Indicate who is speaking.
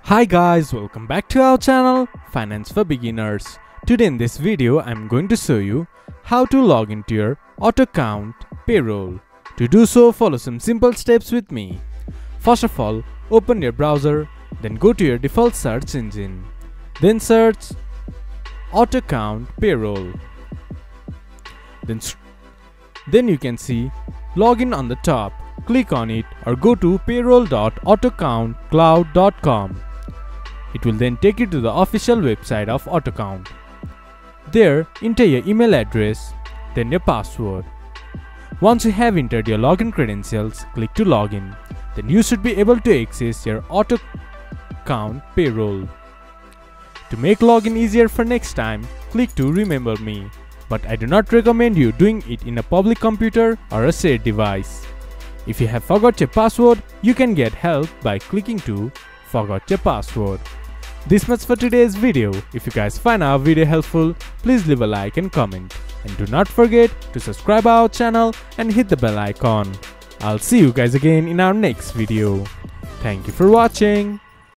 Speaker 1: Hi guys, welcome back to our channel Finance for Beginners. Today in this video I'm going to show you how to log into your AutoCount Payroll. To do so, follow some simple steps with me. First of all, open your browser, then go to your default search engine. Then search AutoCount Payroll. Then you can see Login on the top. Click on it or go to payroll.autocountcloud.com. It will then take you to the official website of AutoCount. There, enter your email address, then your password. Once you have entered your login credentials, click to login. Then you should be able to access your AutoCount Payroll. To make login easier for next time, click to Remember Me. But I do not recommend you doing it in a public computer or a shared device. If you have forgot your password, you can get help by clicking to Forgot Your Password. This much for today's video. If you guys find our video helpful, please leave a like and comment. And do not forget to subscribe our channel and hit the bell icon. I'll see you guys again in our next video. Thank you for watching.